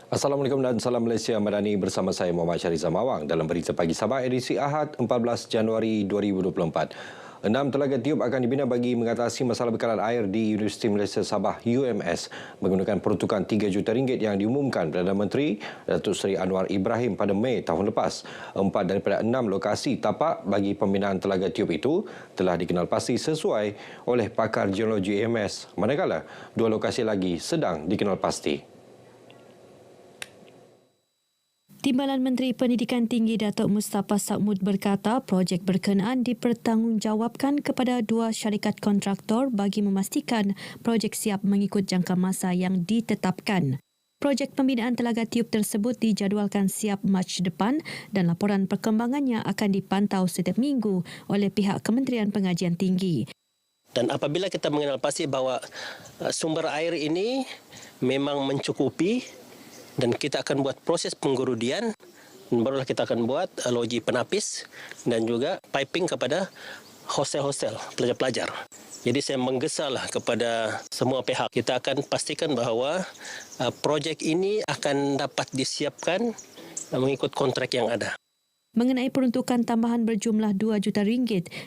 Assalamualaikum dan salam Malaysia Madani, bersama saya Muhammad Syahrizal Mawang dalam Berita Pagi Sabah edisi Ahad 14 Januari 2024. 6 telaga tiup akan dibina bagi mengatasi masalah bekalan air di Universiti Malaysia Sabah UMS menggunakan peruntukan RM3 juta yang diumumkan Perdana Menteri Datuk Seri Anwar Ibrahim pada Mei tahun lepas. 4 daripada 6 lokasi tapak bagi pembinaan telaga tiup itu telah dikenal pasti sesuai oleh pakar geologi UMS, manakala 2 lokasi lagi sedang dikenal pasti. Timbalan Menteri Pendidikan Tinggi Datuk Mustafa Sakhmud berkata projek berkenaan dipertanggungjawabkan kepada 2 syarikat kontraktor bagi memastikan projek siap mengikut jangka masa yang ditetapkan. Projek pembinaan telaga tiup tersebut dijadualkan siap Mac depan dan laporan perkembangannya akan dipantau setiap minggu oleh pihak Kementerian Pengajian Tinggi. Dan apabila kita mengenal pasti bahawa sumber air ini memang mencukupi, dan kita akan buat proses penggurudian, barulah kita akan buat loji penapis dan juga piping kepada hostel-hostel pelajar-pelajar. Jadi saya menggesalah kepada semua pihak. Kita akan pastikan bahawa projek ini akan dapat disiapkan mengikut kontrak yang ada. Mengenai peruntukan tambahan berjumlah RM2 juta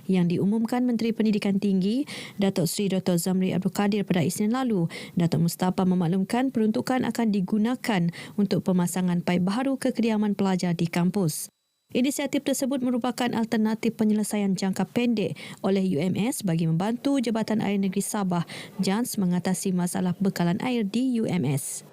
yang diumumkan Menteri Pendidikan Tinggi, Datuk Seri Dr. Zamri Abdul Kadir pada Isnin lalu, Datuk Mustafa memaklumkan peruntukan akan digunakan untuk pemasangan paip baharu ke kediaman pelajar di kampus. Inisiatif tersebut merupakan alternatif penyelesaian jangka pendek oleh UMS bagi membantu Jabatan Air Negeri Sabah JANS mengatasi masalah bekalan air di UMS.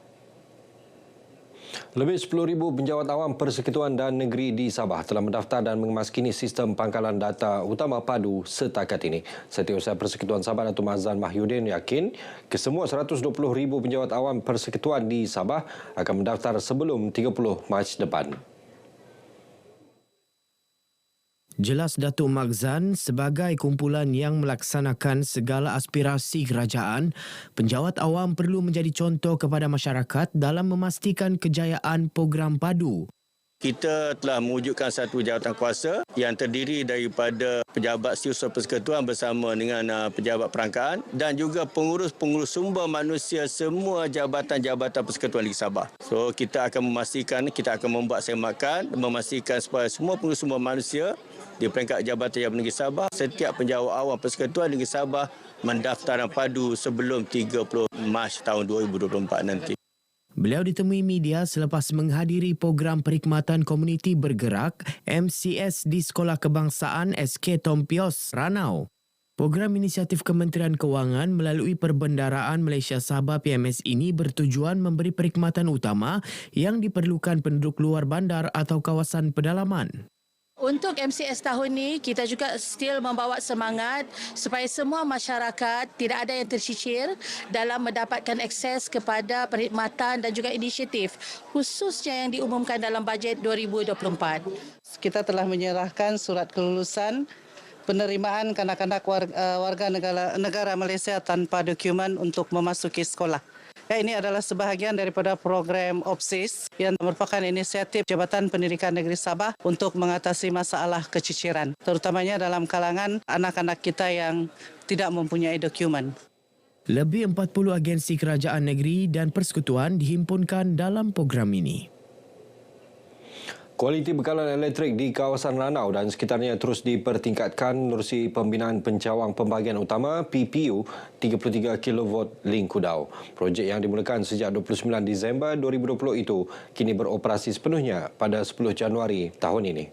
Lebih 10,000 penjawat awam Persekutuan dan Negeri di Sabah telah mendaftar dan mengemaskini sistem pangkalan data utama padu setakat ini. Setiausaha Persekutuan Sabah Datuk Mazlan Mahyudin yakin kesemua 120,000 penjawat awam Persekutuan di Sabah akan mendaftar sebelum 30 Mac depan. Jelas Datuk Mazlan, sebagai kumpulan yang melaksanakan segala aspirasi kerajaan, penjawat awam perlu menjadi contoh kepada masyarakat dalam memastikan kejayaan program padu. Kita telah mewujudkan satu jawatan kuasa yang terdiri daripada pejabat setiausaha persekutuan bersama dengan pejabat perangkaan dan juga pengurus-pengurus sumber manusia semua jabatan-jabatan persekutuan di Sabah. So kita akan memastikan, kita akan membuat semakan, memastikan supaya semua pengurus sumber manusia di peringkat Jabatan Jabatan Negeri Sabah, setiap penjawat awam Persekutuan Negeri Sabah mendaftar padu sebelum 30 Mac tahun 2024 nanti. Beliau ditemui media selepas menghadiri program perkhidmatan komuniti bergerak MCS di Sekolah Kebangsaan SK Tompios, Ranau. Program inisiatif Kementerian Kewangan melalui Perbendaraan Malaysia Sabah PMS ini bertujuan memberi perkhidmatan utama yang diperlukan penduduk luar bandar atau kawasan pedalaman. Untuk MCS tahun ini, kita juga still membawa semangat supaya semua masyarakat tidak ada yang tercicir dalam mendapatkan akses kepada perkhidmatan dan juga inisiatif, khususnya yang diumumkan dalam bajet 2024. Kita telah menyerahkan surat kelulusan penerimaan kanak-kanak warga negara Malaysia tanpa dokumen untuk memasuki sekolah. Ini adalah sebahagian daripada program OPSIS yang merupakan inisiatif Jabatan Pendidikan Negeri Sabah untuk mengatasi masalah keciciran, terutamanya dalam kalangan anak-anak kita yang tidak mempunyai dokumen. Lebih 40 agensi kerajaan negeri dan persekutuan dihimpunkan dalam program ini. Kualiti bekalan elektrik di kawasan Ranau dan sekitarnya terus dipertingkatkan menerusi pembinaan pencawang pembahagian utama PPU 33 kV Link Kudau. Projek yang dimulakan sejak 29 Disember 2020 itu kini beroperasi sepenuhnya pada 10 Januari tahun ini.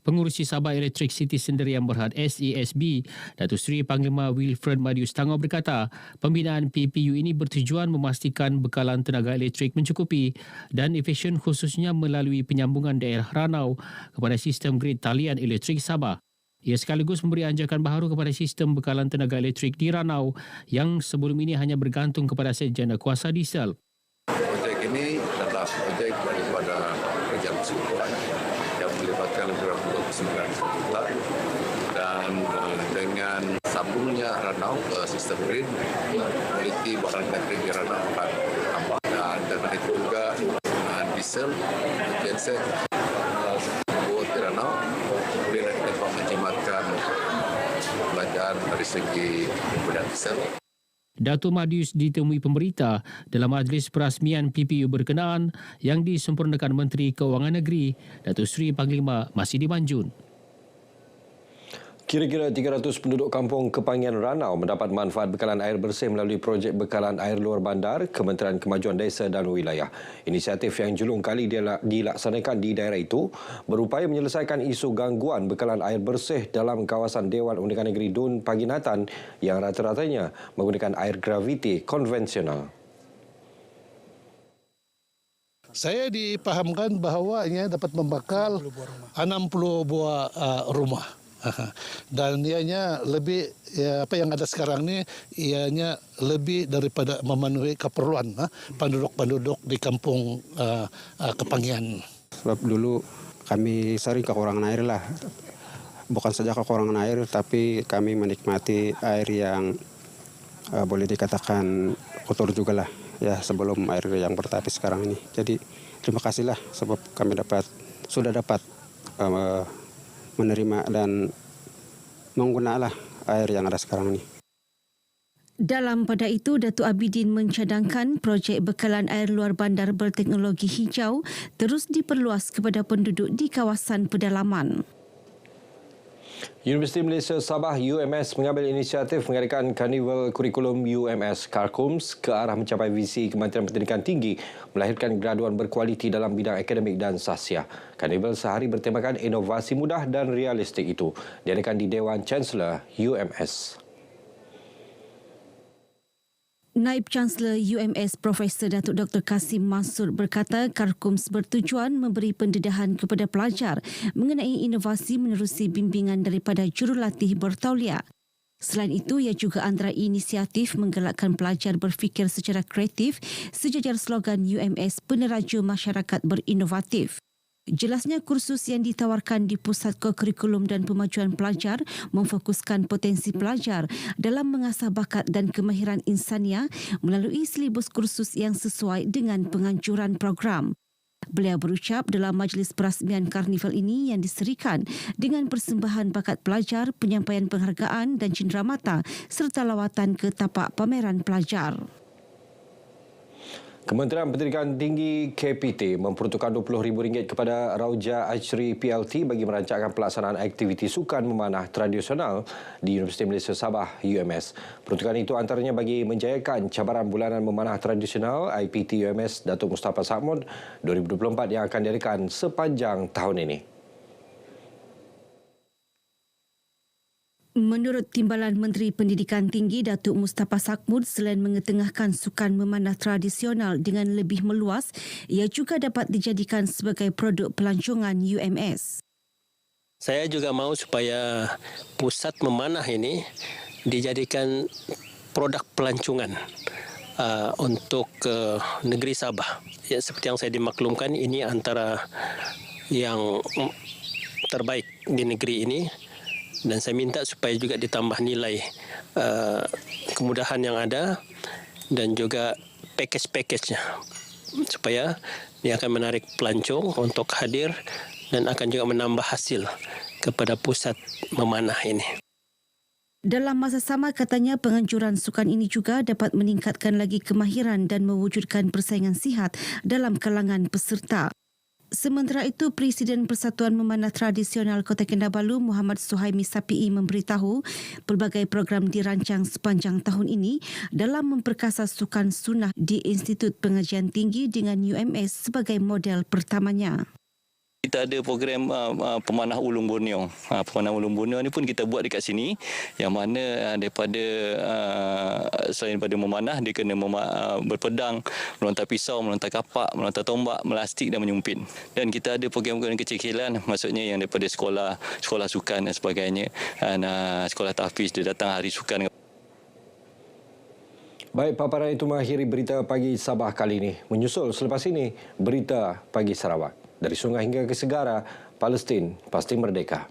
Pengurusi Sabah Electricity Sendirian Berhad SESB, Datuk Seri Panglima Wilfred Madius Tangau berkata, pembinaan PPU ini bertujuan memastikan bekalan tenaga elektrik mencukupi dan efisien khususnya melalui penyambungan daerah Ranau kepada sistem grid talian elektrik Sabah. Ia sekaligus memberi anjakan baharu kepada sistem bekalan tenaga elektrik di Ranau yang sebelum ini hanya bergantung kepada sejana kuasa diesel. Projek ini adalah projek daripada kerajaan persekutuan yang melibatkan lebih kurang 29 juta dan dengan sambungnya Ranau ke sistem grid, kualiti bekalan elektrik di Ranau akan tambah dan dengan itu juga diesel, genset, buat di Ranau boleh dapat menjimatkan pelajaran dari segi penggunaan diesel. Datuk Madius ditemui pemberita dalam majlis perasmian PPU berkenaan yang disempurnakan Menteri Keuangan Negeri, Datuk Seri Panglima Masidi Manjun. Kira-kira 300 penduduk kampung Kepangian Ranau mendapat manfaat bekalan air bersih melalui projek bekalan air luar bandar Kementerian Kemajuan Desa dan Wilayah. Inisiatif yang julung kali dilaksanakan di daerah itu berupaya menyelesaikan isu gangguan bekalan air bersih dalam kawasan Dewan Undikan Negeri Dun Paginatan yang rata-ratanya menggunakan air graviti konvensional. Saya dipahamkan bahawa ia dapat membakal 60 buah rumah. Dan ianya lebih apa yang ada sekarang ni ianya lebih daripada memenuhi keperluan penduduk-penduduk di kampung Kepangian. Sebab dulu kami sering kekurangan air lah. Bukan saja kekurangan air tapi kami menikmati air yang boleh dikatakan kotor juga lah ya sebelum air yang bertapis sekarang ini. Jadi terima kasihlah sebab kami sudah dapat menerima dan menggunakan air yang ada sekarang ini. Dalam pada itu, Datuk Abidin mencadangkan projek bekalan air luar bandar berteknologi hijau terus diperluas kepada penduduk di kawasan pedalaman. Universiti Malaysia Sabah UMS mengambil inisiatif mengadakan Karnival Kurikulum UMS Karkums ke arah mencapai visi Kementerian Pendidikan Tinggi melahirkan graduan berkualiti dalam bidang akademik dan sahsiah. Karnival sehari bertemakan inovasi mudah dan realistik itu diadakan di Dewan Chancellor UMS. Naib Chancellor UMS Profesor Datuk Dr. Kasim Mansur berkata Karkums bertujuan memberi pendedahan kepada pelajar mengenai inovasi menerusi bimbingan daripada jurulatih bertauliah. Selain itu, ia juga antara inisiatif menggalakkan pelajar berfikir secara kreatif sejajar slogan UMS Peneraju Masyarakat Berinovatif. Jelasnya kursus yang ditawarkan di Pusat Kokurikulum dan Pemajuan Pelajar memfokuskan potensi pelajar dalam mengasah bakat dan kemahiran insania melalui silibus kursus yang sesuai dengan penganjuran program. Beliau berucap dalam majlis perasmian karnival ini yang diserikan dengan persembahan bakat pelajar, penyampaian penghargaan dan cenderamata serta lawatan ke tapak pameran pelajar. Kementerian Pendidikan Tinggi KPT memperuntukkan RM20,000 kepada Rauja Achri PLT bagi merancangkan pelaksanaan aktiviti sukan memanah tradisional di Universiti Malaysia Sabah UMS. Peruntukan itu antaranya bagi menjayakan cabaran bulanan memanah tradisional IPT UMS Datuk Mustafa Sakmud 2024 yang akan diadakan sepanjang tahun ini. Menurut Timbalan Menteri Pendidikan Tinggi Datuk Mustafa Sakmud, selain mengetengahkan sukan memanah tradisional dengan lebih meluas, ia juga dapat dijadikan sebagai produk pelancongan UMS. Saya juga mahu supaya pusat memanah ini dijadikan produk pelancongan untuk negeri Sabah. Ya, seperti yang saya dimaklumkan, ini antara yang terbaik di negeri ini. Dan saya minta supaya juga ditambah nilai kemudahan yang ada dan juga package-package-nya supaya dia akan menarik pelancong untuk hadir dan akan juga menambah hasil kepada pusat memanah ini. Dalam masa sama, katanya penganjuran sukan ini juga dapat meningkatkan lagi kemahiran dan mewujudkan persaingan sihat dalam kalangan peserta. Sementara itu, Presiden Persatuan Memanah Tradisional Kota Kinabalu Muhammad Suhaimi Sapii memberitahu pelbagai program dirancang sepanjang tahun ini dalam memperkasa sukan sunnah di Institut Pengajian Tinggi dengan UMS sebagai model pertamanya. Kita ada program pemanah ulung Borneo. Pemanah ulung Borneo ni pun kita buat dekat sini, yang mana daripada selain daripada memanah, dia kena berpedang, melontar pisau, melontar kapak, melontar tombak, melastik dan menyumpit. Dan kita ada program-program kecil-kecilan, maksudnya yang daripada sekolah sukan dan sebagainya. Sekolah tahfiz, dia datang hari sukan. Baik, paparan itu mengakhiri berita pagi Sabah kali ini. Menyusul selepas ini, berita pagi Sarawak. Dari sungai hingga ke segara, Palestin pasti merdeka.